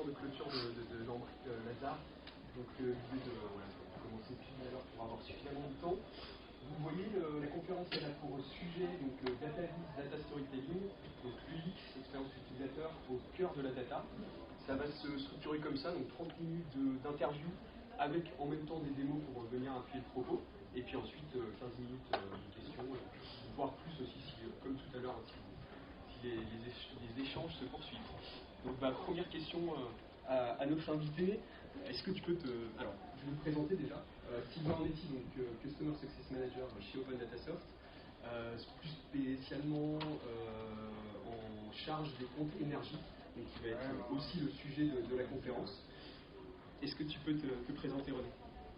de clôture de Jean-Marc Lazare. Donc l'idée de commencer pile à l'heure pour avoir suffisamment de temps. Vous voyez, la conférence elle a pour sujet donc data vis, data storytelling, donc l'UX, expérience utilisateur au cœur de la data. Ça va se structurer comme ça, donc 30 minutes d'interview avec en même temps des démos pour venir appuyer le propos, et puis ensuite 15 minutes de questions, voire plus aussi, si, comme tout à l'heure, si les échanges se poursuivent. Donc première question à notre invité, est-ce que tu peux Alors, je vais me présenter déjà. Sylvain Ornetti, donc Customer Success Manager chez Open Datasoft, plus spécialement en charge des comptes énergie, donc qui va être aussi le sujet de la conférence. Est-ce que tu peux te présenter, René?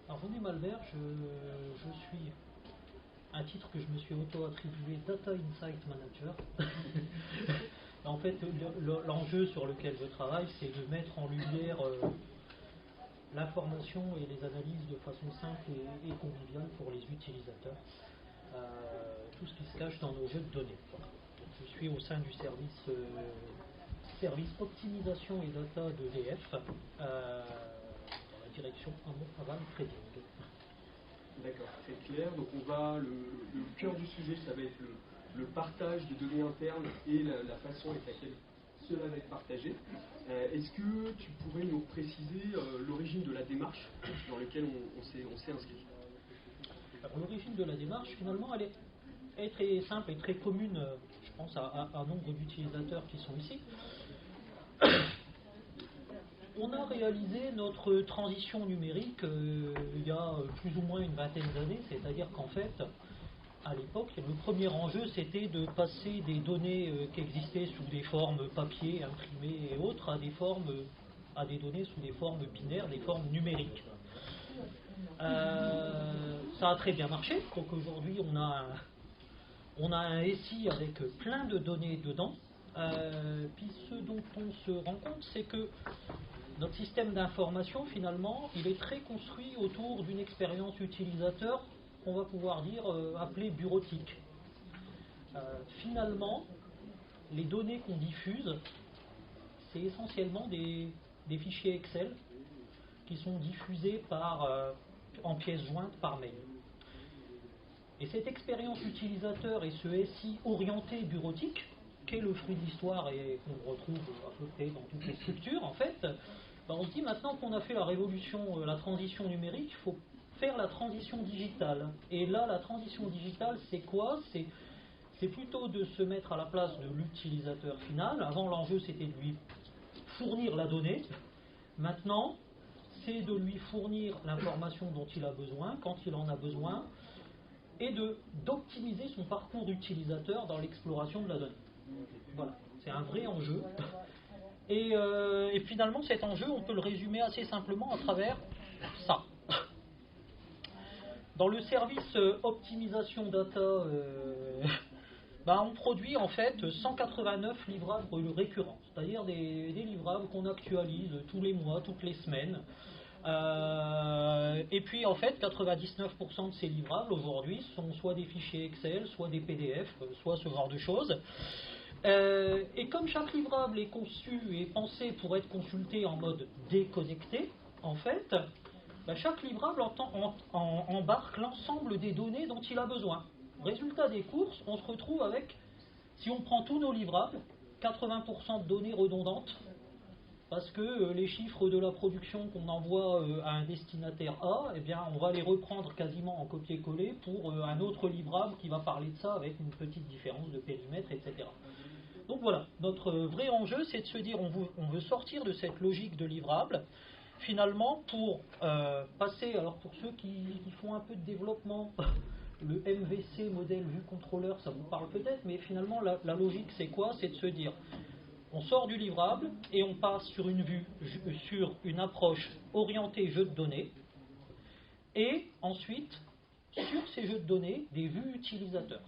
Alors, René Malbert, je suis un titre que je me suis auto-attribué Data Insight Manager. En fait, l'enjeu sur lequel je travaille, c'est de mettre en lumière l'information et les analyses de façon simple et conviviale pour les utilisateurs. Tout ce qui se cache dans nos jeux de données. Je suis au sein du service optimisation et data d'EDF dans la direction Aval Trading. D'accord, très clair. Donc le cœur du sujet, ça va être le partage de données internes et la façon avec laquelle cela va être partagé. Est-ce que tu pourrais nous préciser l'origine de la démarche dans laquelle on s'est inscrit? Alors, l'origine de la démarche, finalement, elle est très simple et très commune, je pense, à un nombre d'utilisateurs qui sont ici. On a réalisé notre transition numérique il y a plus ou moins une vingtaine d'années, c'est-à-dire qu'en fait, à l'époque, le premier enjeu, c'était de passer des données qui existaient sous des formes papier, imprimées et autres, à des données sous des formes binaires, des formes numériques. Ça a très bien marché, donc aujourd'hui on a un SI avec plein de données dedans. Puis ce dont on se rend compte, c'est que notre système d'information, finalement, il est très construit autour d'une expérience utilisateur qu'on va pouvoir dire appelée bureautique. Finalement, les données qu'on diffuse, c'est essentiellement des fichiers Excel qui sont diffusés en pièces jointes par mail. Et cette expérience utilisateur et ce SI orienté bureautique, qui est le fruit de l'histoire et qu'on retrouve à peu près dans toutes les structures, en fait, on se dit maintenant qu'on a fait la transition numérique, il faut faire la transition digitale. Et là, la transition digitale, c'est quoi? C'est plutôt de se mettre à la place de l'utilisateur final. Avant, l'enjeu, c'était de lui fournir la donnée. Maintenant, c'est de lui fournir l'information dont il a besoin, quand il en a besoin, et d'optimiser son parcours utilisateur dans l'exploration de la donnée. Voilà, c'est un vrai enjeu. Et finalement, cet enjeu, on peut le résumer assez simplement à travers ça. Dans le service optimisation data, on produit en fait 189 livrables récurrents, c'est-à-dire des livrables qu'on actualise tous les mois, toutes les semaines. Et puis en fait 99% de ces livrables aujourd'hui sont soit des fichiers Excel, soit des PDF, soit ce genre de choses. Et comme chaque livrable est conçu et pensé pour être consulté en mode déconnecté, en fait, chaque livrable embarque l'ensemble des données dont il a besoin. Résultat des courses, on se retrouve avec, si on prend tous nos livrables, 80% de données redondantes, parce que les chiffres de la production qu'on envoie à un destinataire A, on va les reprendre quasiment en copier-coller pour un autre livrable qui va parler de ça avec une petite différence de périmètre, etc. Donc voilà, notre vrai enjeu, c'est de se dire on veut sortir de cette logique de livrable, finalement, pour passer, alors pour ceux qui font un peu de développement, le MVC, modèle vue contrôleur, ça vous parle peut-être, mais finalement la logique c'est quoi? C'est de se dire on sort du livrable et on passe sur une approche orientée jeu de données, et ensuite sur ces jeux de données des vues utilisateurs.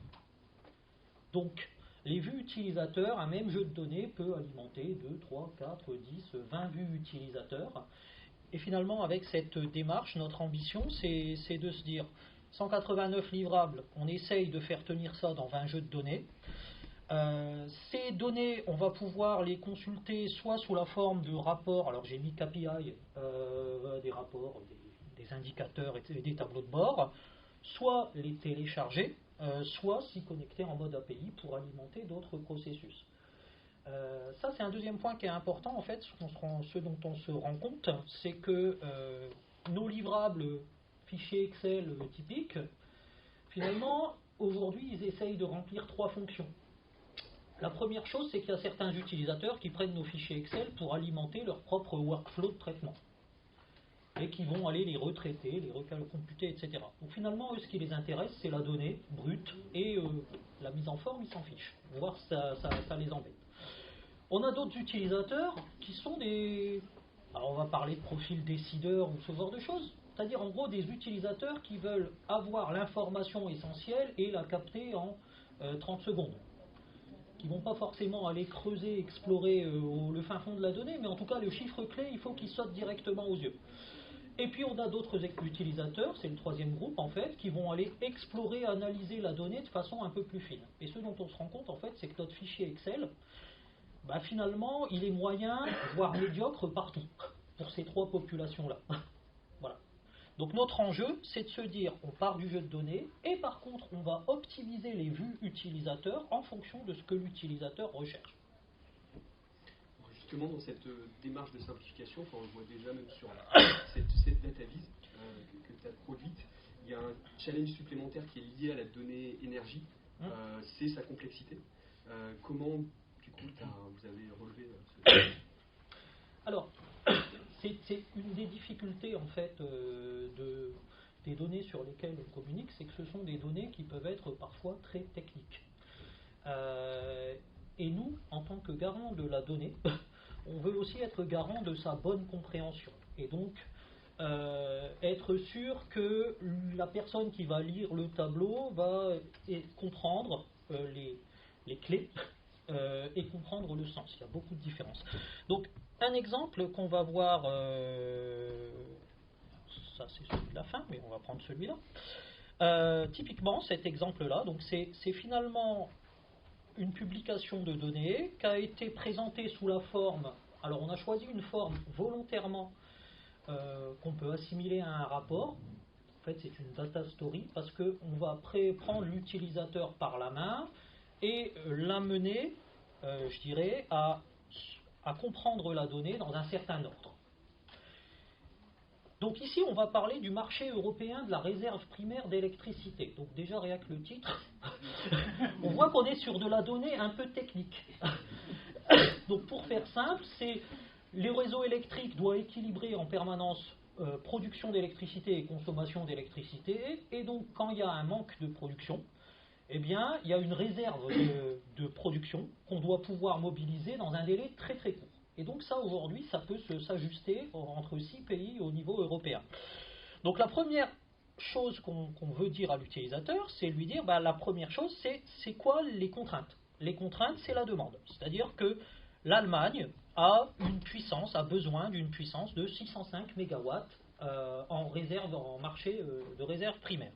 Donc les vues utilisateurs, un même jeu de données peut alimenter 2, 3, 4, 10, 20 vues utilisateurs. Et finalement, avec cette démarche, notre ambition, c'est de se dire 189 livrables, on essaye de faire tenir ça dans 20 jeux de données. Ces données, on va pouvoir les consulter soit sous la forme de rapports, alors j'ai mis KPI, des rapports, des indicateurs et des tableaux de bord, soit les télécharger, soit s'y connecter en mode API pour alimenter d'autres processus. Ça, c'est un deuxième point qui est important, en fait, ce dont on se rend compte, c'est que nos livrables fichiers Excel typiques, finalement, aujourd'hui, ils essayent de remplir 3 fonctions. La première chose, c'est qu'il y a certains utilisateurs qui prennent nos fichiers Excel pour alimenter leur propre workflow de traitement et qui vont aller les retraiter, les recomputer, etc. Donc finalement, eux, ce qui les intéresse, c'est la donnée brute et la mise en forme, ils s'en fichent. Voir ça les embête. On a d'autres utilisateurs qui sont des... Alors on va parler de profils décideurs ou ce genre de choses. C'est-à-dire en gros des utilisateurs qui veulent avoir l'information essentielle et la capter en 30 secondes. Qui ne vont pas forcément aller creuser, explorer le fin fond de la donnée, mais en tout cas le chiffre clé, il faut qu'il saute directement aux yeux. Et puis on a d'autres utilisateurs, c'est le troisième groupe en fait, qui vont aller explorer, analyser la donnée de façon un peu plus fine. Et ce dont on se rend compte en fait, c'est que notre fichier Excel, finalement, il est moyen, voire médiocre partout, pour ces 3 populations-là. Voilà. Donc notre enjeu, c'est de se dire, on part du jeu de données, et par contre, on va optimiser les vues utilisateurs en fonction de ce que l'utilisateur recherche. Justement, dans cette démarche de simplification, on le voit déjà même sur cette DataVis que tu as produite, il y a un challenge supplémentaire qui est lié à la donnée énergie, c'est sa complexité. Comment, du coup, vous avez relevé ce challenge? Alors, c'est une des difficultés en fait des données sur lesquelles on communique, c'est que ce sont des données qui peuvent être parfois très techniques. Et nous, en tant que garant de la donnée, on veut aussi être garant de sa bonne compréhension. Et donc, être sûr que la personne qui va lire le tableau va comprendre les clés et comprendre le sens. Il y a beaucoup de différences. Donc, un exemple qu'on va voir, ça c'est celui de la fin, mais on va prendre celui-là. Typiquement, cet exemple-là, donc c'est finalement une publication de données qui a été présentée sous la forme. Alors, on a choisi une forme volontairement qu'on peut assimiler à un rapport. En fait, c'est une data story parce qu'on va prendre l'utilisateur par la main et l'amener, je dirais, à comprendre la donnée dans un certain ordre. Donc ici, on va parler du marché européen de la réserve primaire d'électricité. Donc déjà, rien que le titre, on voit qu'on est sur de la donnée un peu technique. Donc pour faire simple, c'est les réseaux électriques doivent équilibrer en permanence production d'électricité et consommation d'électricité. Et donc quand il y a un manque de production, eh bien, il y a une réserve de production qu'on doit pouvoir mobiliser dans un délai très très court. Et donc ça, aujourd'hui, ça peut s'ajuster entre 6 pays au niveau européen. Donc la première chose qu'on veut dire à l'utilisateur, c'est lui dire, la première chose, c'est quoi les contraintes? Les contraintes, c'est la demande. C'est-à-dire que l'Allemagne a besoin d'une puissance de 605 MW en marché de réserve primaire.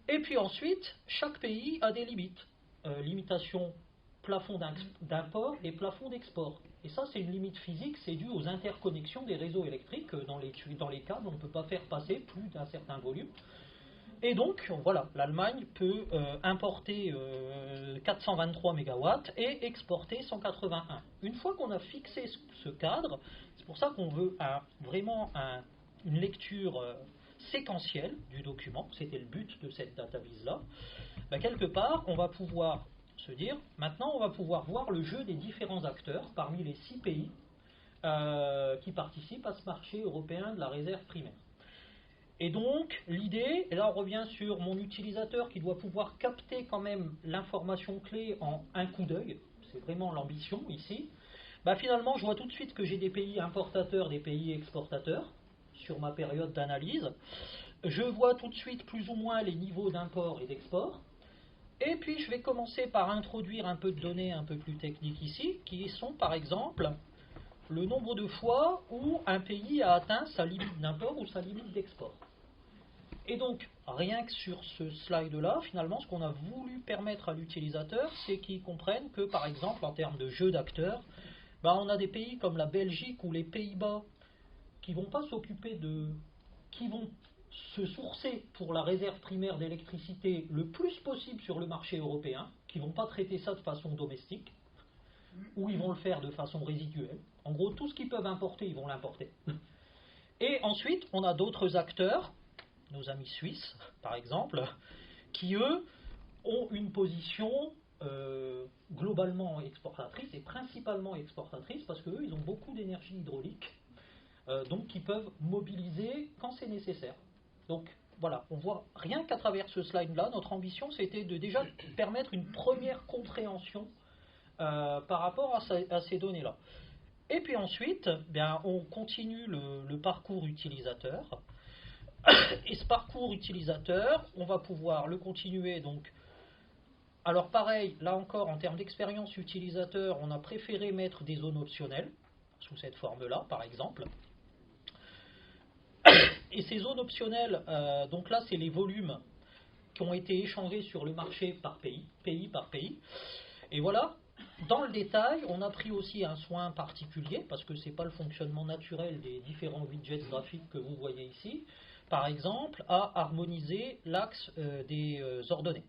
Et puis ensuite, chaque pays a des limites. Limitation plafond d'import et plafond d'export. Et ça, c'est une limite physique, c'est dû aux interconnexions des réseaux électriques. Dans les câbles, on ne peut pas faire passer plus d'un certain volume. Et donc, voilà, l'Allemagne peut importer 423 MW et exporter 181. Une fois qu'on a fixé ce cadre, c'est pour ça qu'on veut vraiment une lecture séquentielle du document, c'était le but de cette database-là. Quelque part, on va pouvoir se dire, maintenant on va pouvoir voir le jeu des différents acteurs parmi les 6 pays qui participent à ce marché européen de la réserve primaire. Et donc, l'idée, et là on revient sur mon utilisateur qui doit pouvoir capter quand même l'information clé en un coup d'œil, c'est vraiment l'ambition ici. Finalement, je vois tout de suite que j'ai des pays importateurs, des pays exportateurs sur ma période d'analyse. Je vois tout de suite plus ou moins les niveaux d'import et d'export. Et puis, je vais commencer par introduire un peu de données un peu plus techniques ici, qui sont par exemple le nombre de fois où un pays a atteint sa limite d'import ou sa limite d'export. Et donc, rien que sur ce slide-là, finalement, ce qu'on a voulu permettre à l'utilisateur, c'est qu'il comprenne que, par exemple, en termes de jeu d'acteurs, on a des pays comme la Belgique ou les Pays-Bas qui vont pas s'occuper qui vont se sourcer pour la réserve primaire d'électricité le plus possible sur le marché européen, qui vont pas traiter ça de façon domestique, ou ils vont le faire de façon résiduelle. En gros, tout ce qu'ils peuvent importer, ils vont l'importer. Et ensuite, on a d'autres acteurs, nos amis suisses, par exemple, qui, eux, ont une position globalement exportatrice et principalement exportatrice, parce qu'eux, ils ont beaucoup d'énergie hydraulique, donc qui peuvent mobiliser quand c'est nécessaire. Donc voilà, on voit rien qu'à travers ce slide-là, notre ambition c'était de déjà permettre une première compréhension par rapport à ces données-là. Et puis ensuite, on continue le parcours utilisateur. Et ce parcours utilisateur, on va pouvoir le continuer. Donc, alors pareil, là encore, en termes d'expérience utilisateur, on a préféré mettre des zones optionnelles, sous cette forme-là, par exemple. Et ces zones optionnelles, donc là, c'est les volumes qui ont été échangés sur le marché par pays, pays par pays. Et voilà, dans le détail, on a pris aussi un soin particulier, parce que ce n'est pas le fonctionnement naturel des différents widgets graphiques que vous voyez ici, par exemple, à harmoniser l'axe des ordonnées.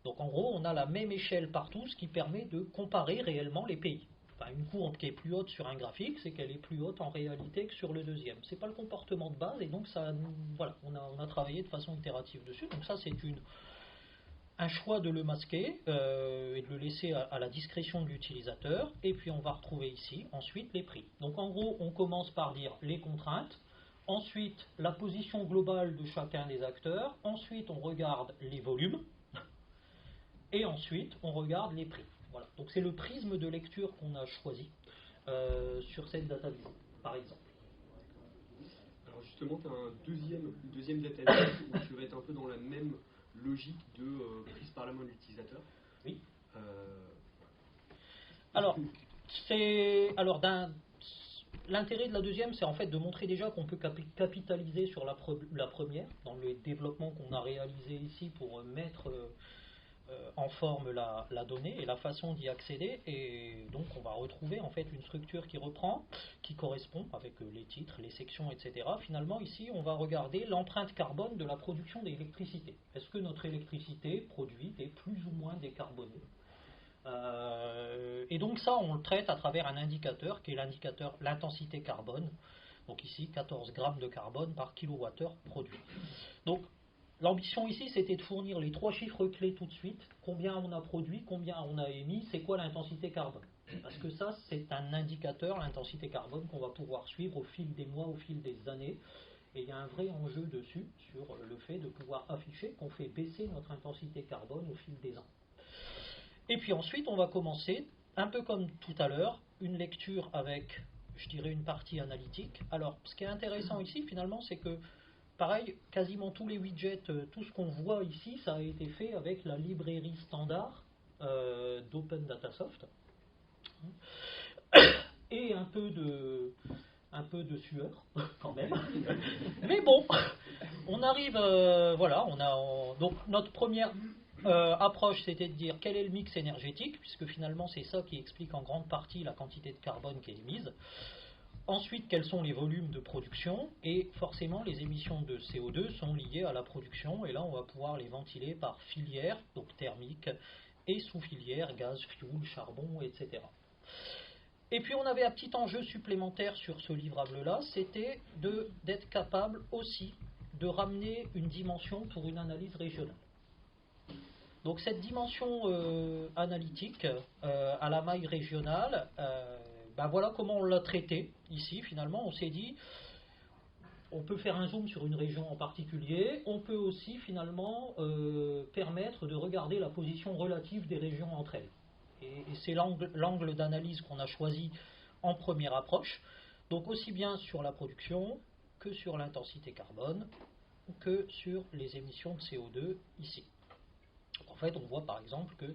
Donc en gros, on a la même échelle partout, ce qui permet de comparer réellement les pays. Enfin, une courbe qui est plus haute sur un graphique, c'est qu'elle est plus haute en réalité que sur le deuxième. Ce n'est pas le comportement de base, et donc ça, voilà, on a travaillé de façon itérative dessus. Donc ça, c'est un choix de le masquer et de le laisser à la discrétion de l'utilisateur. Et puis on va retrouver ici ensuite les prix. Donc en gros, on commence par dire les contraintes, ensuite la position globale de chacun des acteurs, ensuite on regarde les volumes, et ensuite on regarde les prix. Voilà. Donc c'est le prisme de lecture qu'on a choisi sur cette data view, par exemple. Alors justement, tu as une deuxième data view où tu vas être un peu dans la même logique de prise par la main de l'utilisateur. Oui. Alors, l'intérêt de la deuxième, c'est en fait de montrer déjà qu'on peut capitaliser sur la première, dans le développement qu'on a réalisé ici pour mettre en forme la donnée et la façon d'y accéder. Et donc on va retrouver en fait une structure qui correspond avec les titres, les sections, etc. Finalement ici on va regarder l'empreinte carbone de la production d'électricité. Est-ce que notre électricité produite est plus ou moins décarbonée ? Et donc ça on le traite à travers un indicateur qui est l'indicateur l'intensité carbone. Donc ici 14 grammes de carbone par kilowattheure produit. Donc l'ambition ici, c'était de fournir les trois chiffres clés tout de suite. Combien on a produit, combien on a émis, c'est quoi l'intensité carbone. Parce que ça, c'est un indicateur, l'intensité carbone, qu'on va pouvoir suivre au fil des mois, au fil des années. Et il y a un vrai enjeu dessus, sur le fait de pouvoir afficher qu'on fait baisser notre intensité carbone au fil des ans. Et puis ensuite, on va commencer, un peu comme tout à l'heure, une lecture avec, je dirais, une partie analytique. Alors, ce qui est intéressant ici, finalement, c'est que pareil, quasiment tous les widgets, tout ce qu'on voit ici, ça a été fait avec la librairie standard d'Open Datasoft. Et un peu de sueur, quand même. Mais bon, on arrive, voilà, donc notre première approche, c'était de dire quel est le mix énergétique, puisque finalement c'est ça qui explique en grande partie la quantité de carbone qui est émise. Ensuite, quels sont les volumes de production, et forcément les émissions de CO2 sont liées à la production, et là on va pouvoir les ventiler par filière, donc thermique, et sous-filière, gaz, fuel, charbon, etc. Et puis on avait un petit enjeu supplémentaire sur ce livrable-là, c'était d'être capable aussi de ramener une dimension pour une analyse régionale. Donc cette dimension analytique à la maille régionale, voilà comment on l'a traité ici. Finalement, on s'est dit, on peut faire un zoom sur une région en particulier, on peut aussi finalement permettre de regarder la position relative des régions entre elles. Et c'est l'angle d'analyse qu'on a choisi en première approche. Donc aussi bien sur la production que sur l'intensité carbone, que sur les émissions de CO2 ici. En fait, on voit par exemple que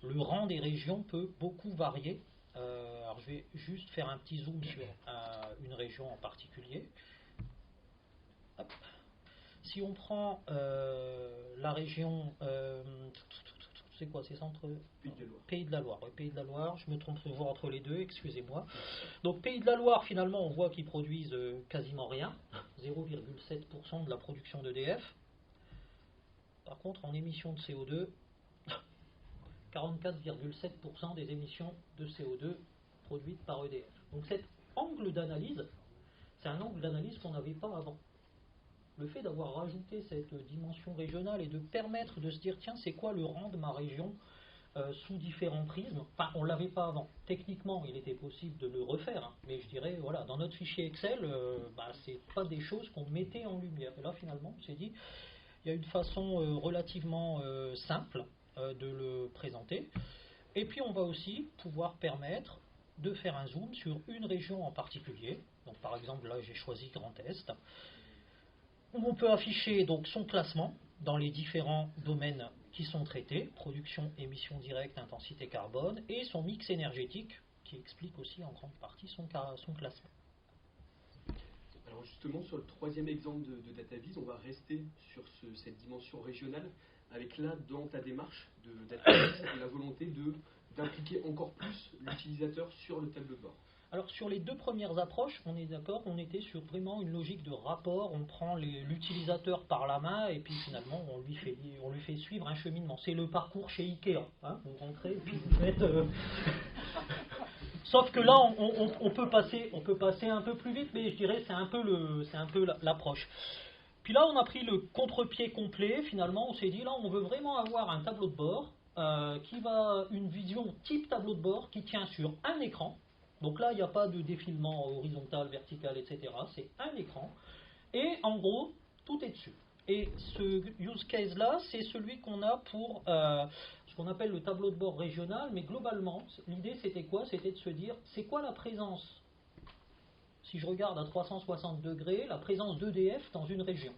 le rang des régions peut beaucoup varier. Alors je vais juste faire un petit zoom sur une région en particulier. Hop. si on prend la région, c'est quoi, c'est centre Pays de la Loire. Pays de la Loire, je me trompe souvent entre les deux, excusez-moi. Donc Pays de la Loire, finalement, on voit qu'ils produisent quasiment rien, 0,7% de la production d'EDF. Par contre, en émissions de CO2, 44,7% des émissions de CO2 produites par EDF. Donc cet angle d'analyse, c'est un angle d'analyse qu'on n'avait pas avant. Le fait d'avoir rajouté cette dimension régionale et de permettre de se dire, tiens, c'est quoi le rang de ma région sous différents prismes. Enfin, on ne l'avait pas avant. Techniquement, il était possible de le refaire, hein, mais je dirais, voilà, dans notre fichier Excel, c'est pas des choses qu'on mettait en lumière. Et là, finalement, on s'est dit, il y a une façon relativement simple de le présenter. Et puis, on va aussi pouvoir permettre de faire un zoom sur une région en particulier. Donc, par exemple, là, j'ai choisi Grand Est, où on peut afficher donc son classement dans les différents domaines qui sont traités, production, émissions directes, intensité carbone, et son mix énergétique, qui explique aussi en grande partie son classement. Alors justement, sur le troisième exemple de DataVis, on va rester sur cette dimension régionale, avec là, dans ta démarche de DataVis, la volonté d'impliquer encore plus l'utilisateur sur le tableau de bord. Alors sur les deux premières approches, on est d'accord, on était sur vraiment une logique de rapport, on prend l'utilisateur par la main et puis finalement on lui fait suivre un cheminement. C'est le parcours chez Ikea, hein, vous rentrez et puis vous faites... Sauf que là on peut passer un peu plus vite, mais je dirais c'est un peu l'approche. Puis là on a pris le contre-pied complet, finalement on s'est dit là on veut vraiment avoir un tableau de bord une vision type tableau de bord qui tient sur un écran. Donc là, il n'y a pas de défilement horizontal, vertical, etc. C'est un écran. Et en gros, tout est dessus. Et ce use case-là, c'est celui qu'on a pour ce qu'on appelle le tableau de bord régional. Mais globalement, l'idée, c'était quoi? C'était de se dire, c'est quoi la présence, si je regarde à 360 degrés, la présence d'EDF dans une région?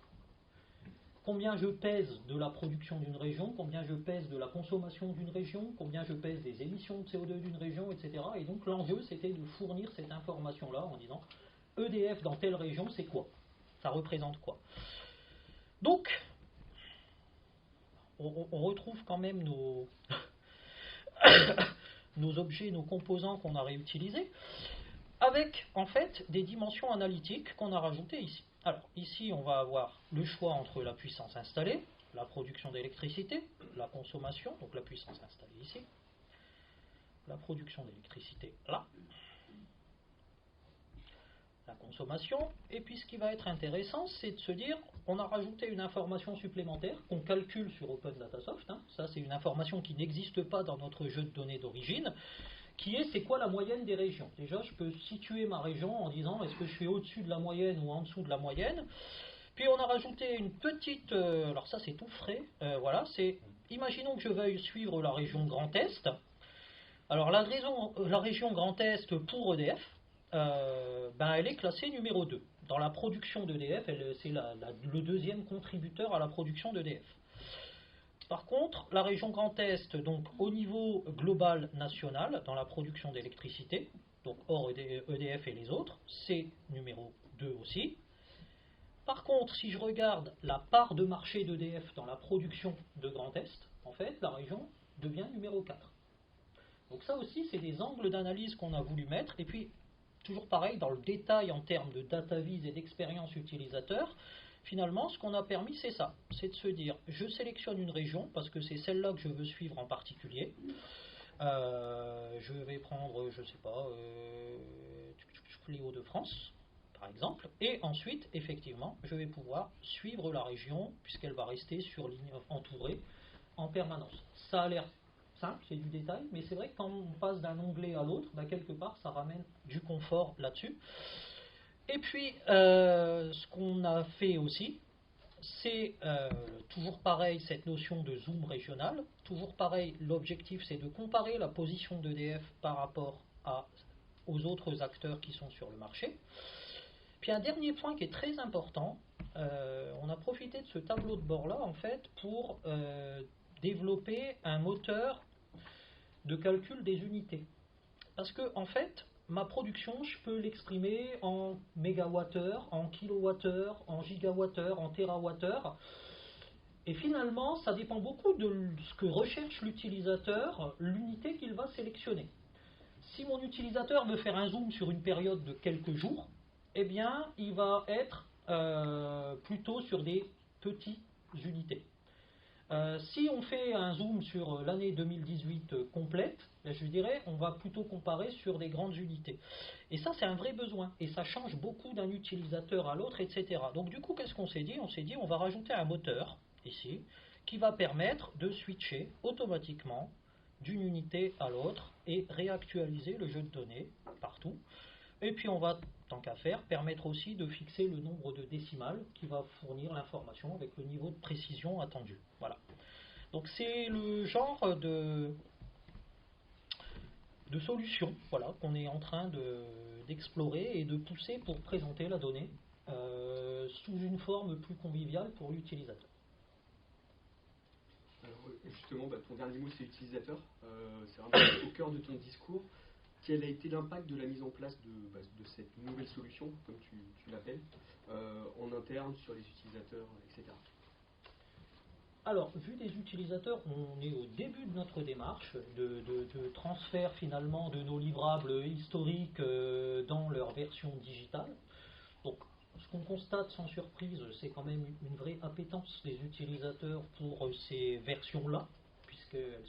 Combien je pèse de la production d'une région, combien je pèse de la consommation d'une région, combien je pèse des émissions de CO2 d'une région, etc. Et donc l'enjeu, c'était de fournir cette information-là en disant EDF dans telle région, c'est quoi? Ça représente quoi? Donc, on retrouve quand même nos objets, nos composants qu'on a réutilisés, avec en fait des dimensions analytiques qu'on a rajoutées ici. Alors ici on va avoir le choix entre la puissance installée, la production d'électricité, la consommation, donc la puissance installée ici, la production d'électricité là, la consommation, et puis ce qui va être intéressant c'est de se dire on a rajouté une information supplémentaire qu'on calcule sur Open Datasoft, hein. Ça c'est une information qui n'existe pas dans notre jeu de données d'origine, qui est c'est quoi la moyenne des régions. Déjà, je peux situer ma région en disant est-ce que je suis au-dessus de la moyenne ou en dessous de la moyenne. Puis on a rajouté une petite, alors ça c'est tout frais, voilà, c'est, imaginons que je veuille suivre la région Grand Est. Alors la région Grand Est pour EDF, elle est classée numéro 2. Dans la production d'EDF, c'est le deuxième contributeur à la production d'EDF. Par contre, la région Grand Est, donc au niveau global national, dans la production d'électricité, donc hors EDF et les autres, c'est numéro 2 aussi. Par contre, si je regarde la part de marché d'EDF dans la production de Grand Est, en fait, la région devient numéro 4. Donc ça aussi, c'est des angles d'analyse qu'on a voulu mettre. Et puis, toujours pareil, dans le détail en termes de data-vis et d'expérience utilisateur, finalement, ce qu'on a permis, c'est ça. C'est de se dire, je sélectionne une région, parce que c'est celle-là que je veux suivre en particulier. Je vais prendre, je ne sais pas, les Hauts-de-France, par exemple. Et ensuite, effectivement, je vais pouvoir suivre la région, puisqu'elle va rester sur ligne entourée en permanence. Ça a l'air simple, c'est du détail, mais c'est vrai que quand on passe d'un onglet à l'autre, quelque part, ça ramène du confort là-dessus. Et puis, ce qu'on a fait aussi, c'est toujours pareil, cette notion de zoom régional. Toujours pareil, l'objectif, c'est de comparer la position d'EDF par rapport aux autres acteurs qui sont sur le marché. Puis un dernier point qui est très important, on a profité de ce tableau de bord-là, en fait, pour développer un moteur de calcul des unités. Parce que, en fait, ma production, je peux l'exprimer en mégawattheures, en kilowattheures, en gigawattheures, en térawattheures. Et finalement, ça dépend beaucoup de ce que recherche l'utilisateur, l'unité qu'il va sélectionner. Si mon utilisateur veut faire un zoom sur une période de quelques jours, eh bien, il va être plutôt sur des petites unités. Si on fait un zoom sur l'année 2018 complète, je dirais, on va plutôt comparer sur des grandes unités. Et ça, c'est un vrai besoin. Et ça change beaucoup d'un utilisateur à l'autre, etc. Donc du coup, qu'est-ce qu'on s'est dit? On s'est dit, on va rajouter un moteur, ici, qui va permettre de switcher automatiquement d'une unité à l'autre et réactualiser le jeu de données partout. Et puis on va, tant qu'à faire, permettre aussi de fixer le nombre de décimales qui va fournir l'information avec le niveau de précision attendu. Voilà. Donc c'est le genre de solution, voilà, qu'on est en train d'explorer et de pousser pour présenter la donnée sous une forme plus conviviale pour l'utilisateur. Alors justement, ton dernier mot c'est utilisateur, c'est vraiment au cœur de ton discours. Quel a été l'impact de la mise en place de cette nouvelle solution, comme tu l'appelles, en interne sur les utilisateurs, etc. Alors, vu des utilisateurs, on est au début de notre démarche de transfert finalement de nos livrables historiques dans leur version digitale. Donc, ce qu'on constate sans surprise, c'est quand même une vraie appétence des utilisateurs pour ces versions-là, puisqu'elles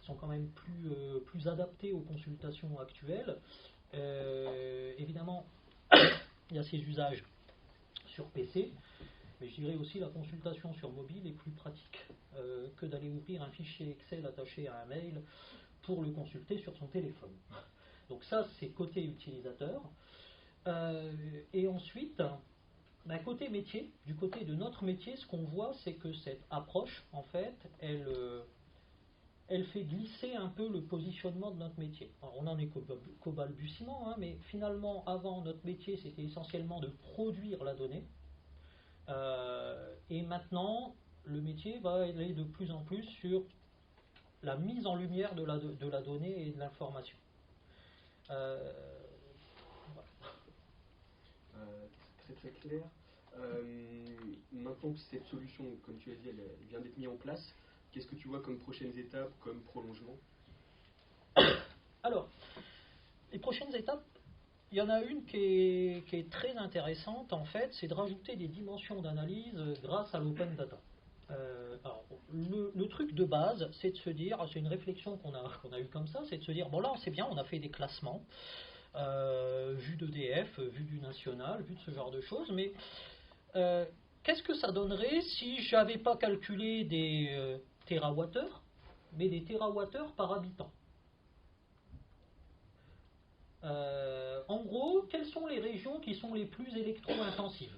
sont quand même plus adaptées aux consultations actuelles. Évidemment, il y a ces usages sur PC, mais je dirais aussi la consultation sur mobile est plus pratique que d'aller ouvrir un fichier Excel attaché à un mail pour le consulter sur son téléphone. Donc ça, c'est côté utilisateur. Et ensuite, côté métier, du côté de notre métier, ce qu'on voit, c'est que cette approche, en fait, elle fait glisser un peu le positionnement de notre métier. Alors, on en est qu'au balbutiement, mais finalement, avant, notre métier, c'était essentiellement de produire la donnée. Et maintenant, le métier va aller de plus en plus sur la mise en lumière de la donnée et de l'information. Voilà. Très très clair. Maintenant que cette solution, comme tu as dit, elle vient d'être mise en place, qu'est-ce que tu vois comme prochaines étapes, comme prolongement? Alors, les prochaines étapes, il y en a une qui est très intéressante, en fait, c'est de rajouter des dimensions d'analyse grâce à l'open data. Alors, le truc de base, c'est de se dire, c'est une réflexion qu'on a eue comme ça, c'est de se dire, bon là, c'est bien, on a fait des classements, vu d'EDF, vu du national, vu de ce genre de choses, mais qu'est-ce que ça donnerait si je n'avais pas calculé des térawattheures, mais des térawattheures par habitant? En gros, quelles sont les régions qui sont les plus électro-intensives?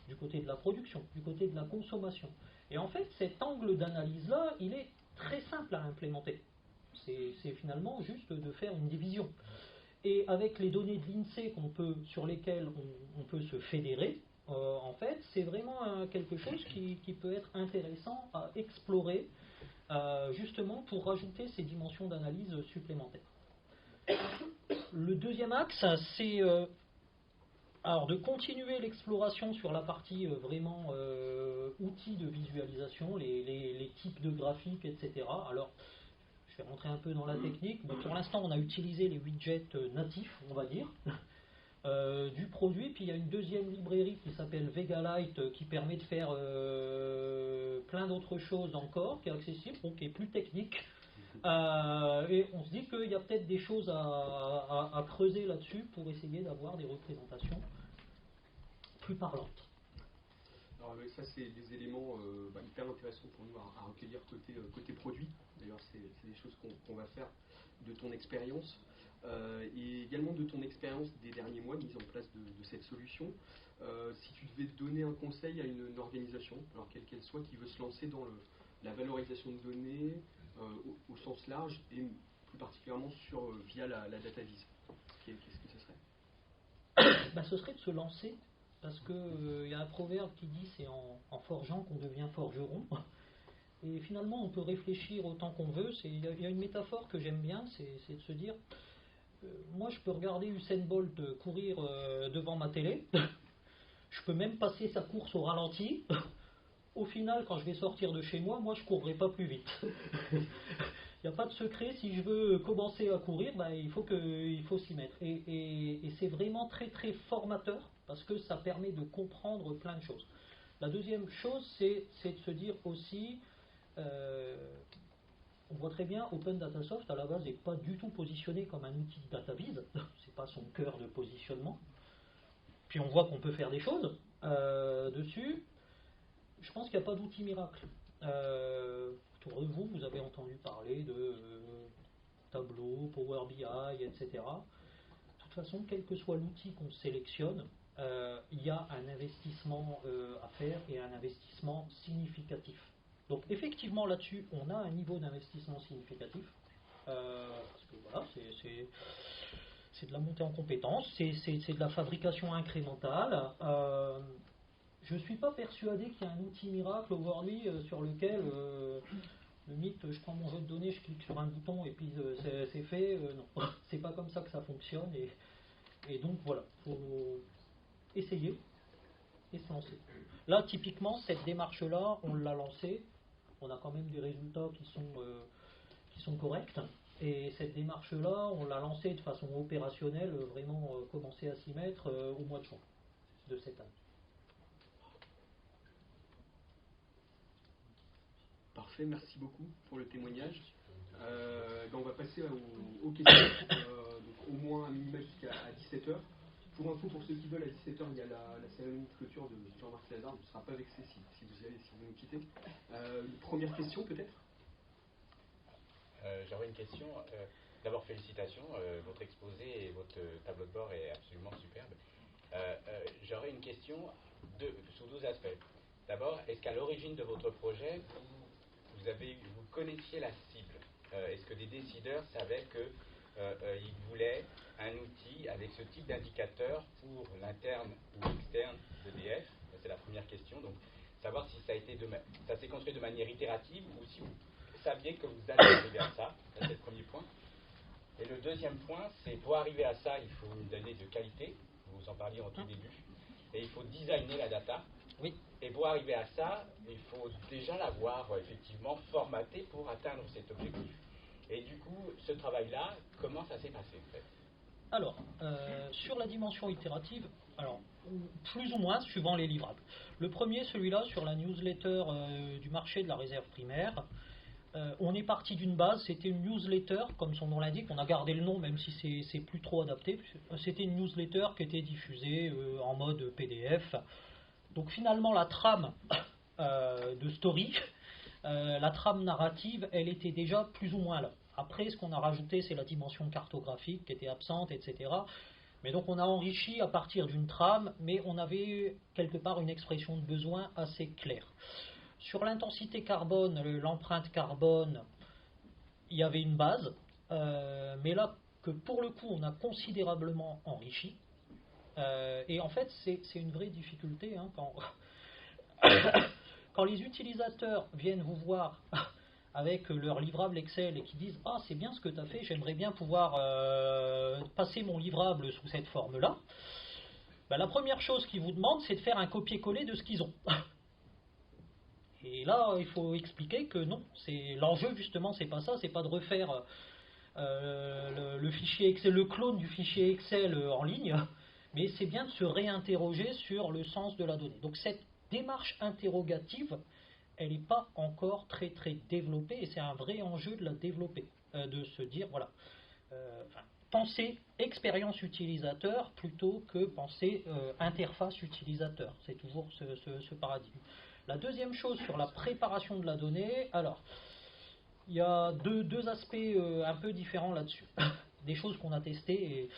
Du côté de la production, du côté de la consommation. Et en fait, cet angle d'analyse-là, il est très simple à implémenter. C'est finalement juste de faire une division. Et avec les données de l'INSEE sur lesquelles on peut se fédérer, en fait, c'est vraiment quelque chose qui peut être intéressant à explorer, justement pour rajouter ces dimensions d'analyse supplémentaires. Le deuxième axe, c'est de continuer l'exploration sur la partie vraiment outils de visualisation, les types de graphiques, etc. Alors, je vais rentrer un peu dans la technique. Bon, pour l'instant, on a utilisé les widgets natifs, on va dire, du produit. Puis il y a une deuxième librairie qui s'appelle VegaLight qui permet de faire plein d'autres choses encore, qui est accessible, donc qui est plus technique. Et on se dit qu'il y a peut-être des choses à creuser là-dessus pour essayer d'avoir des représentations plus parlantes. Alors ça, c'est des éléments hyper intéressants pour nous à recueillir côté produit. D'ailleurs, c'est des choses qu'on va faire de ton expérience et également de ton expérience des derniers mois de mise en place de cette solution. Si tu devais donner un conseil à une organisation, alors quelle qu'elle soit, qui veut se lancer dans la valorisation de données au sens large et plus particulièrement via la data vise, qu'est-ce que ce serait? Ce serait de se lancer, parce qu'il y a un proverbe qui dit c'est en forgeant qu'on devient forgeron. Et finalement, on peut réfléchir autant qu'on veut. Il y a une métaphore que j'aime bien, c'est de se dire, moi je peux regarder Usain Bolt courir devant ma télé, je peux même passer sa course au ralenti. Au final, quand je vais sortir de chez moi, je ne courrai pas plus vite. Il n'y a pas de secret, si je veux commencer à courir, il faut s'y mettre. Et c'est vraiment très très formateur, parce que ça permet de comprendre plein de choses. La deuxième chose, c'est de se dire aussi, on voit très bien, Open Data Soft à la base n'est pas du tout positionné comme un outil de data viz, c'est pas son cœur de positionnement. Puis on voit qu'on peut faire des choses dessus. Je pense qu'il n'y a pas d'outil miracle. Autour de vous, vous avez entendu parler de Tableau, Power BI, etc. De toute façon, quel que soit l'outil qu'on sélectionne, il y a un investissement à faire et un investissement significatif. Donc effectivement là-dessus, on a un niveau d'investissement significatif, parce que voilà, c'est de la montée en compétences, c'est de la fabrication incrémentale. Je ne suis pas persuadé qu'il y ait un outil miracle aujourd'hui sur lequel le mythe, je prends mon jeu de données, je clique sur un bouton et puis c'est fait. Non, c'est pas comme ça que ça fonctionne. Et donc voilà, il faut essayer et se lancer. Là, typiquement, cette démarche-là, on l'a lancée. On a quand même des résultats qui sont corrects. Et cette démarche-là, on l'a lancée de façon opérationnelle, vraiment commencer à s'y mettre au mois de juin de cette année. Parfait, merci beaucoup pour le témoignage. On va passer aux questions, donc au moins un minimum jusqu'à 17h. Pour info, pour ceux qui veulent, à 17h, il y a la cérémonie de clôture de Jean-Marc Lazare. On ne sera pas vexé si vous y allez, si vous nous quittez. Première question, peut-être. J'aurais une question. D'abord, félicitations. Votre exposé et votre tableau de bord est absolument superbe. J'aurais une question sous 12 aspects. D'abord, est-ce qu'à l'origine de votre projet, vous connaissiez la cible? Est-ce que des décideurs savaient qu'ils voulaient un outil avec ce type d'indicateur pour l'interne ou l'externe d'EDF? C'est la première question. Donc, savoir si ça s'est construit de manière itérative ou si vous saviez que vous alliez arriver à ça. Ça, c'est le premier point. Et le deuxième point, c'est pour arriver à ça, il faut une donnée de qualité. Vous en parliez en tout début. Et il faut designer la data. Oui. Et pour arriver à ça, il faut déjà l'avoir effectivement formaté pour atteindre cet objectif. Et du coup, ce travail-là, comment ça s'est passé en fait? Alors, sur la dimension itérative, plus ou moins suivant les livrables. Le premier, celui-là, sur la newsletter du marché de la réserve primaire, on est parti d'une base, c'était une newsletter, comme son nom l'indique, on a gardé le nom même si c'est plus trop adapté. C'était une newsletter qui était diffusée en mode PDF. Donc finalement, la trame de story, la trame narrative, elle était déjà plus ou moins là. Après, ce qu'on a rajouté, c'est la dimension cartographique qui était absente, etc. Mais donc on a enrichi à partir d'une trame, mais on avait quelque part une expression de besoin assez claire. Sur l'intensité carbone, l'empreinte carbone, il y avait une base, mais là, que pour le coup, on a considérablement enrichi. Et en fait, c'est une vraie difficulté quand les utilisateurs viennent vous voir avec leur livrable Excel et qui disent « Ah, c'est bien ce que tu as fait, j'aimerais bien pouvoir passer mon livrable sous cette forme-là », la première chose qu'ils vous demandent, c'est de faire un copier-coller de ce qu'ils ont. Et là, il faut expliquer que non, l'enjeu justement, c'est pas ça, c'est pas de refaire le fichier Excel, le clone du fichier Excel en ligne, mais c'est bien de se réinterroger sur le sens de la donnée. Donc cette démarche interrogative, elle n'est pas encore très très développée, et c'est un vrai enjeu de la développer, de se dire, voilà, penser expérience utilisateur plutôt que penser interface utilisateur. C'est toujours ce paradigme. La deuxième chose sur la préparation de la donnée, alors, il y a deux aspects un peu différents là-dessus. Des choses qu'on a testées. Et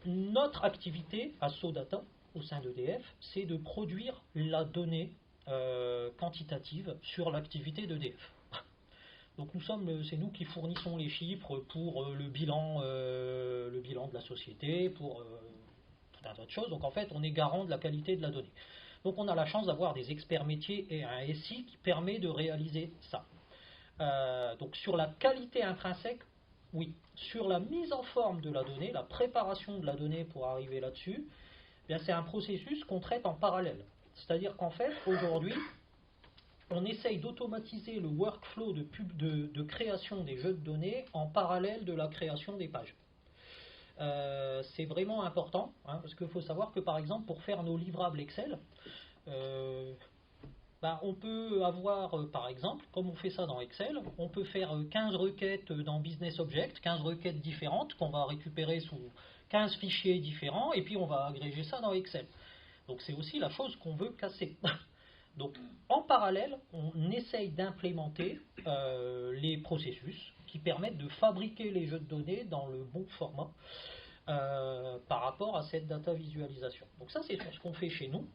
notre activité à SoData, au sein d'EDF, c'est de produire la donnée quantitative sur l'activité d'EDF. Donc c'est nous qui fournissons les chiffres pour le bilan de la société, pour tout un tas de choses. Donc en fait, on est garant de la qualité de la donnée. Donc on a la chance d'avoir des experts métiers et un SI qui permet de réaliser ça. Donc sur la qualité intrinsèque, oui. Sur la mise en forme de la donnée, la préparation de la donnée pour arriver là-dessus, c'est un processus qu'on traite en parallèle. C'est-à-dire qu'en fait, aujourd'hui, on essaye d'automatiser le workflow de création des jeux de données en parallèle de la création des pages. C'est vraiment important, parce qu'il faut savoir que par exemple, pour faire nos livrables Excel, on peut avoir, par exemple, comme on fait ça dans Excel, on peut faire 15 requêtes dans Business Object, 15 requêtes différentes qu'on va récupérer sous 15 fichiers différents, et puis on va agréger ça dans Excel. Donc c'est aussi la chose qu'on veut casser. Donc en parallèle, on essaye d'implémenter les processus qui permettent de fabriquer les jeux de données dans le bon format par rapport à cette data visualisation. Donc ça c'est sur ce qu'on fait chez nous.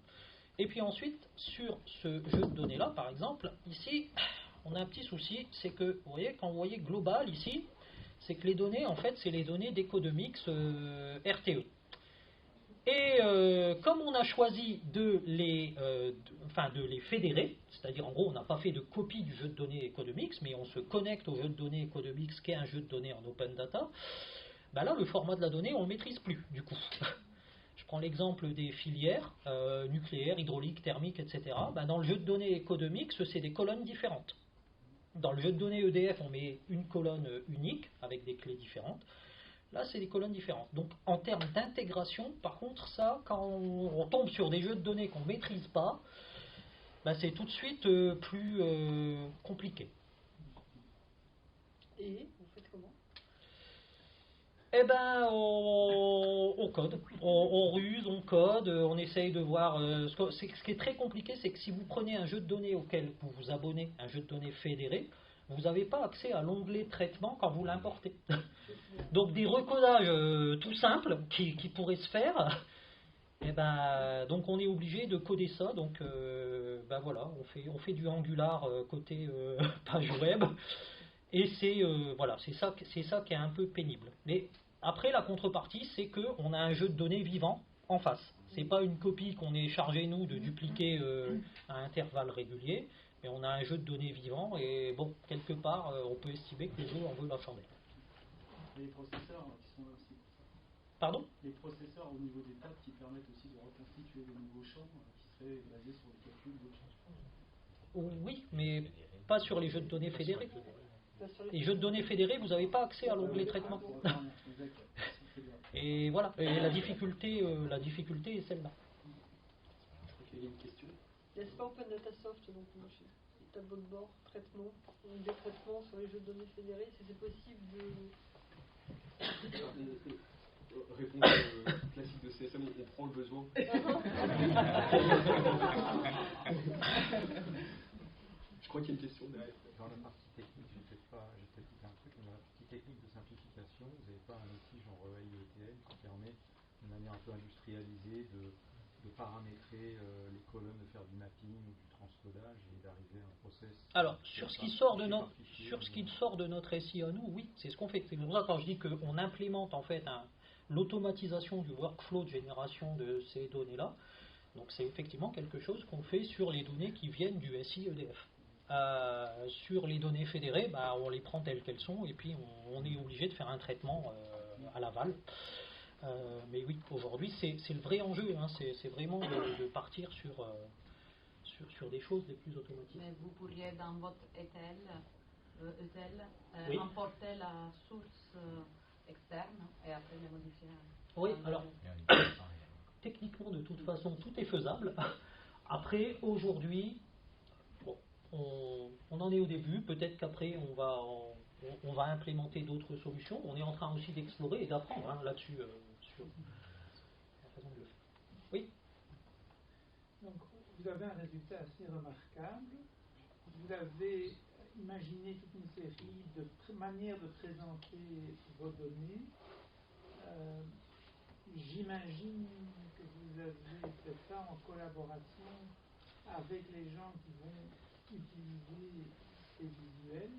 Et puis ensuite, sur ce jeu de données-là, par exemple, ici, on a un petit souci, c'est que, vous voyez, quand vous voyez global ici, c'est que les données, en fait, c'est les données d'Economix RTE. Et comme on a choisi de les fédérer, c'est-à-dire en gros, on n'a pas fait de copie du jeu de données Economix, mais on se connecte au jeu de données Economix, qui est un jeu de données en open data, là, le format de la donnée, on ne le maîtrise plus, du coup. Je prends l'exemple des filières, nucléaire, hydraulique, thermique, etc. Dans le jeu de données Economix, c'est des colonnes différentes. Dans le jeu de données EDF, on met une colonne unique, avec des clés différentes. Là, c'est des colonnes différentes. Donc, en termes d'intégration, par contre, ça, quand on tombe sur des jeux de données qu'on ne maîtrise pas, c'est tout de suite plus compliqué. Et vous faites comment ? On code, on ruse, on code, on essaye de voir. Ce qui est très compliqué, c'est que si vous prenez un jeu de données auquel vous vous abonnez, un jeu de données fédéré, vous n'avez pas accès à l'onglet traitement quand vous l'importez. Donc des recodages tout simples qui pourraient se faire, donc on est obligé de coder ça. Donc voilà, on fait du Angular côté page web. Et c'est ça qui est un peu pénible. Mais après, la contrepartie, c'est qu'on a un jeu de données vivant en face. C'est pas une copie qu'on est chargé, nous, de dupliquer à intervalles réguliers, mais on a un jeu de données vivant, et bon, quelque part, on peut estimer que le jeu en veut la chandelle. Les processeurs qui sont là aussi pour ça. Pardon ? Les processeurs au niveau des tables qui permettent aussi de reconstituer de nouveaux champs qui seraient basés sur le calcul d'autres champs. Oui, mais pas sur les jeux de données fédérés. Les jeux de données fédérés, vous n'avez pas accès à l'onglet traitement. Et voilà, et la difficulté est celle-là. Il y a une question. C'est pas Open Data Soft, donc moi j'ai des tableaux de bord, traitement, des traitements sur les jeux de données fédérés, si c'est possible de... Réponse classique de CSM, on prend le besoin. Je crois qu'il y a une question derrière. Dans la partie technique, je vais peut-être dire un truc, mais dans la partie technique de simplification, vous n'avez pas un outil genre IETL qui permet de manière un peu industrialisée de paramétrer les colonnes, de faire du mapping ou du transcodage et d'arriver à un process. Alors, sur ce qui sort de notre SI à nous, oui, c'est ce qu'on fait. C'est pour ça quand je dis qu'on implémente en fait l'automatisation du workflow de génération de ces données-là. Donc c'est effectivement quelque chose qu'on fait sur les données qui viennent du SI EDF. Sur les données fédérées, on les prend telles qu'elles sont et puis on est obligé de faire un traitement à l'aval. Mais oui, aujourd'hui, c'est le vrai enjeu. C'est vraiment de partir sur des choses les plus automatisées. Mais vous pourriez, dans votre ETL, oui. importer la source externe et après les modifier. Oui, alors, techniquement, de toute façon, tout est faisable. Après, aujourd'hui, on en est au début. Peut-être qu'après, on va implémenter d'autres solutions. On est en train aussi d'explorer et d'apprendre là-dessus. Sur la façon de le faire. Oui. Donc, vous avez un résultat assez remarquable. Vous avez imaginé toute une série de manières de présenter vos données. J'imagine que vous avez fait ça en collaboration avec les gens qui vont utiliser ces visuels.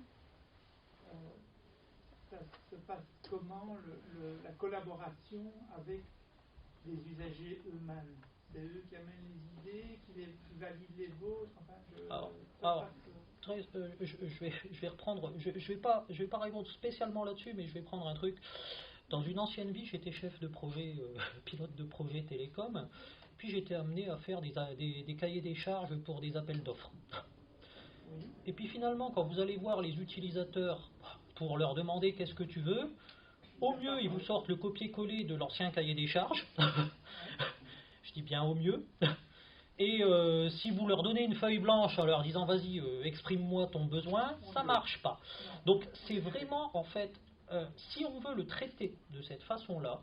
Ça se passe comment la collaboration avec les usagers eux-mêmes? c'est eux qui amènent les idées, qui valident les vôtres. Enfin, je vais reprendre. Je vais pas répondre spécialement là-dessus, mais je vais prendre un truc. Dans une ancienne vie, j'étais chef de projet, pilote de projet télécom. Puis j'étais amené à faire des cahiers des charges pour des appels d'offres. Et puis finalement, quand vous allez voir les utilisateurs pour leur demander qu'est-ce que tu veux, au mieux, ils vous sortent le copier-coller de l'ancien cahier des charges. Je dis bien au mieux. Et si vous leur donnez une feuille blanche en leur disant vas-y, exprime-moi ton besoin, ça marche pas. Donc c'est vraiment, en fait, si on veut le traiter de cette façon-là,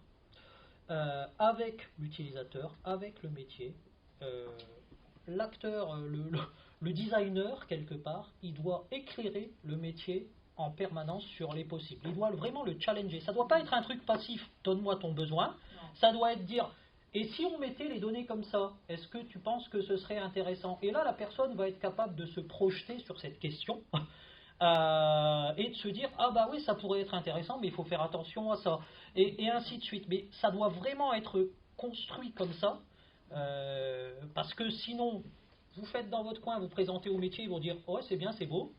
avec l'utilisateur, avec le métier, l'acteur, le designer, quelque part, il doit éclairer le métier en permanence sur les possibles. Il doit vraiment le challenger. Ça ne doit pas être un truc passif, donne-moi ton besoin. Non. Ça doit être dire, et si on mettait les données comme ça, est-ce que tu penses que ce serait intéressant? Et là, la personne va être capable de se projeter sur cette question et de se dire, ah bah oui, ça pourrait être intéressant, mais il faut faire attention à ça. Et ainsi de suite. Mais ça doit vraiment être construit comme ça, parce que sinon, vous faites dans votre coin, vous présentez au métier, ils vont dire, ouais, c'est bien, c'est beau.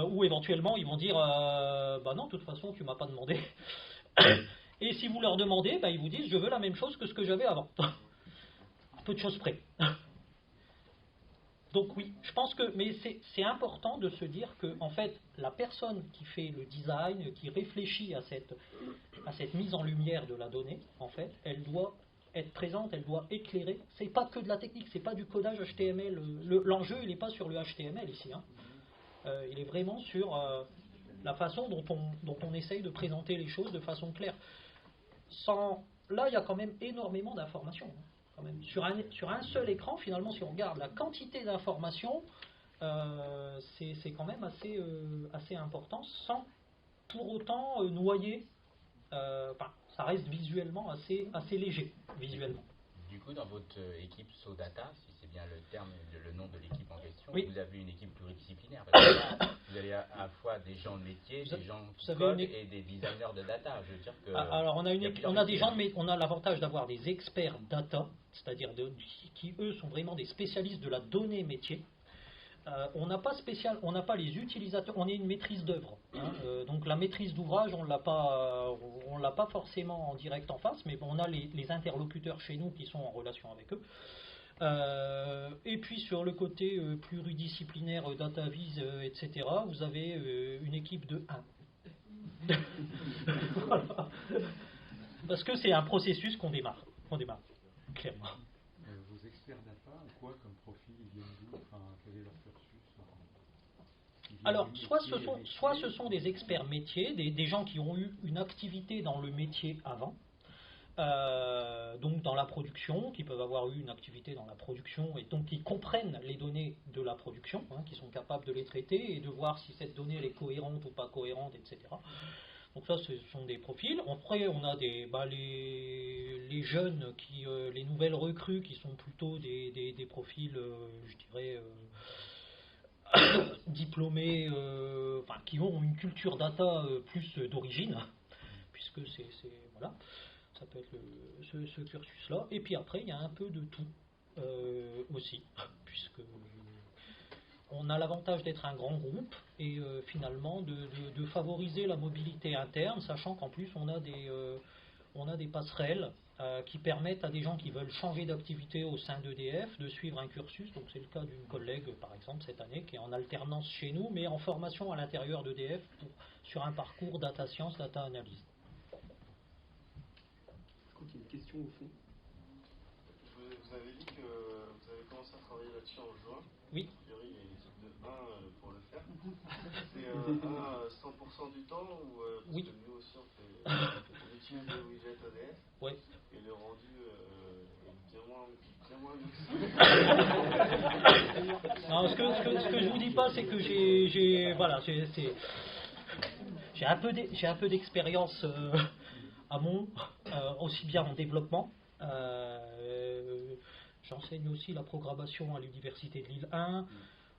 Ou éventuellement, ils vont dire, bah non, de toute façon, tu m'as pas demandé. Et si vous leur demandez, bah, ils vous disent, je veux la même chose que ce que j'avais avant. Peu de choses près. Donc oui, je pense que, mais c'est important de se dire que, en fait, la personne qui fait le design, qui réfléchit à cette mise en lumière de la donnée, en fait, elle doit être présente, elle doit éclairer. C'est pas que de la technique, c'est pas du codage HTML. L'enjeu, il n'est pas sur le HTML ici. Hein. Il est vraiment sur la façon dont on essaye de présenter les choses de façon claire. Là, il y a quand même énormément d'informations. Hein. Quand même. Sur un seul écran, finalement, si on regarde la quantité d'informations, c'est quand même assez important, sans pour autant noyer. Ça reste visuellement assez léger, visuellement. Du coup, dans votre équipe SoData, si c'est bien le terme, le nom de l'équipe en question, oui. Vous avez une équipe pluridisciplinaire. Parce que là, vous avez à la fois des gens de métier, des gens qui codent et des designers de data. Je veux dire que alors, on a l'avantage d'avoir des experts data, c'est-à-dire qui eux sont vraiment des spécialistes de la donnée métier. On n'a pas les utilisateurs, on est une maîtrise d'œuvre. Hein, donc la maîtrise d'ouvrage, on l'a pas forcément en direct en face, mais on a les interlocuteurs chez nous qui sont en relation avec eux. Et puis sur le côté pluridisciplinaire, DataVis, etc., vous avez une équipe de 1. Voilà. Parce que c'est un processus qu'on démarre, clairement. Vos experts data, quoi comme profil ils viennent d'où? Quel est leur cursus? Alors, soit ce sont des experts métiers, des gens qui ont eu une activité dans le métier avant, donc dans la production, qui peuvent avoir eu une activité dans la production et donc qui comprennent les données de la production, hein, qui sont capables de les traiter et de voir si cette donnée elle est cohérente ou pas cohérente, etc. Donc ça, ce sont des profils. Après, on a les jeunes, les nouvelles recrues qui sont plutôt des profils, je dirais, diplômés, qui ont une culture data plus d'origine, puisque voilà, ça peut être ce cursus-là. Et puis après, il y a un peu de tout aussi, puisque on a l'avantage d'être un grand groupe et finalement de favoriser la mobilité interne, sachant qu'en plus on a des passerelles qui permettent à des gens qui veulent changer d'activité au sein d'EDF de suivre un cursus. Donc c'est le cas d'une collègue par exemple cette année qui est en alternance chez nous mais en formation à l'intérieur d'EDF sur un parcours data science, data analyse. Je crois qu'il y a une question au fond. Vous avez dit que vous avez commencé à travailler là-dessus en juin. Oui. A priori, il y a une équipe de 1 pour le faire. C'est 100% du temps ou parce oui. que nous aussi on utilise le widget EDF. Oui. Et le rendu est bien moins non, ce que je vous dis pas, c'est que j'ai un peu d'expérience aussi bien en développement. J'enseigne aussi la programmation à l'université de Lille 1.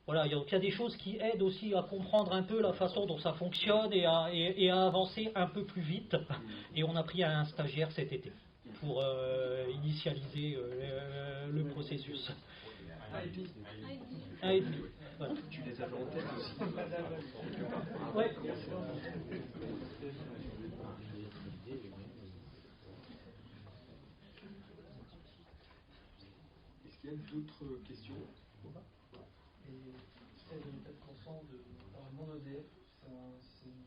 Voilà, il y a des choses qui aident aussi à comprendre un peu la façon dont ça fonctionne et à avancer un peu plus vite. Et on a pris un stagiaire cet été. pour initialiser le processus. 1,5. Voilà. Tu les avais en tête aussi. Ouais. Est-ce qu'il y a d'autres questions? Et c'est une 4% de mon EDF, c'est une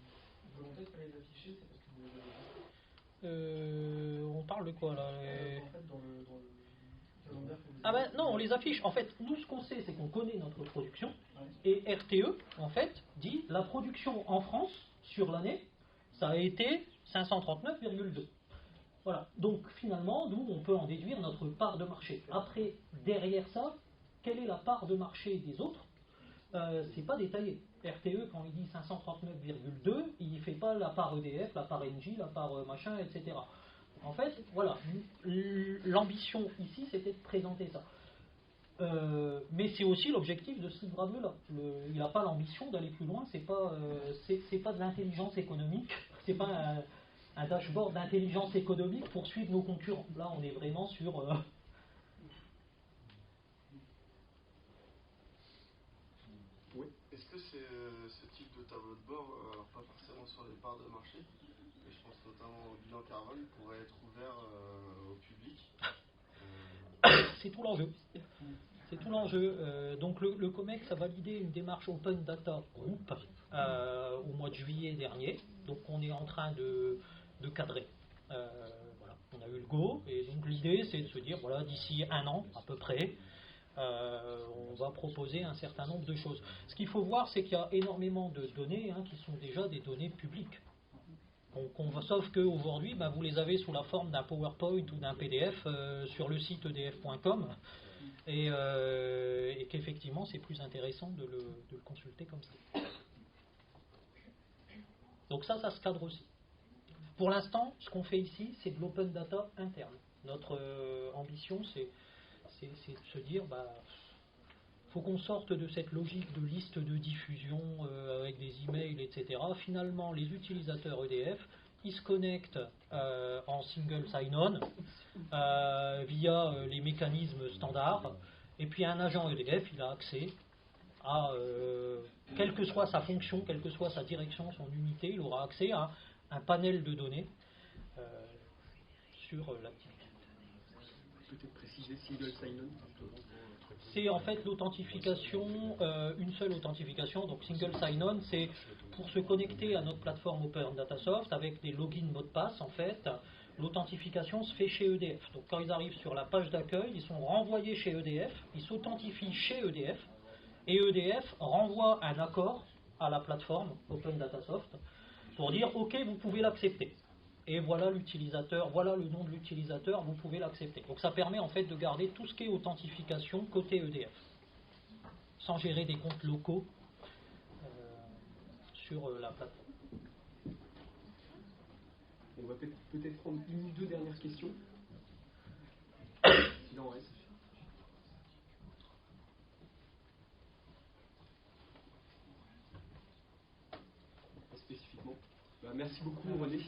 volonté de les afficher, c'est parce que vous les avez. On parle de quoi là En fait, dans le calendrier que vous Ah ben non, on les affiche. En fait, nous ce qu'on sait, c'est qu'on connaît notre production. Et RTE, en fait, dit la production en France sur l'année, ça a été 539,2. Voilà. Donc finalement, nous, on peut en déduire notre part de marché. Après, derrière ça, quelle est la part de marché des autres? C'est pas détaillé. RTE, quand il dit 539,2, il ne fait pas la part EDF, la part Engie, la part machin, etc. En fait, voilà, l'ambition ici, c'était de présenter ça. Mais c'est aussi l'objectif de ce livrable-là. Il n'a pas l'ambition d'aller plus loin, c'est pas de l'intelligence économique, c'est pas un dashboard d'intelligence économique pour suivre nos concurrents. Là, on est vraiment sur... Oui. Est-ce que ce type de tableau de bord, alors pas forcément sur les parts de marché, mais je pense notamment au bilan carbone, pourrait être ouvert au public? C'est tout l'enjeu. C'est tout l'enjeu. Donc le COMEX a validé une démarche Open Data Group au mois de juillet dernier. Donc on est en train de cadrer. Voilà. On a eu le go. Et donc l'idée c'est de se dire, voilà, d'ici 1 an à peu près, on va proposer un certain nombre de choses. Ce qu'il faut voir, c'est qu'il y a énormément de données qui sont déjà des données publiques. Sauf qu'aujourd'hui, vous les avez sous la forme d'un PowerPoint ou d'un PDF sur le site edf.com et qu'effectivement c'est plus intéressant de le consulter comme ça. Donc ça se cadre aussi. Pour l'instant, ce qu'on fait ici, c'est de l'open data interne. Notre ambition, c'est de se dire, faut qu'on sorte de cette logique de liste de diffusion avec des emails, etc. Finalement, les utilisateurs EDF, ils se connectent en single sign-on via les mécanismes standards. Et puis un agent EDF, il a accès à, quelle que soit sa fonction, quelle que soit sa direction, son unité, il aura accès à un panel de données sur l'activité. Peut-être préciser single sign-on. C'est en fait l'authentification, une seule authentification. Donc single sign-on, c'est pour se connecter à notre plateforme Open Datasoft avec des logins mots de passe. En fait, l'authentification se fait chez EDF. Donc quand ils arrivent sur la page d'accueil, ils sont renvoyés chez EDF, ils s'authentifient chez EDF, et EDF renvoie un accord à la plateforme Open Datasoft pour dire OK, vous pouvez l'accepter. Et voilà l'utilisateur, voilà le nom de l'utilisateur, vous pouvez l'accepter. Donc ça permet en fait de garder tout ce qui est authentification côté EDF, sans gérer des comptes locaux sur la plateforme. On va peut-être prendre une ou deux dernières questions. S'il en reste. Pas spécifiquement. Merci beaucoup René.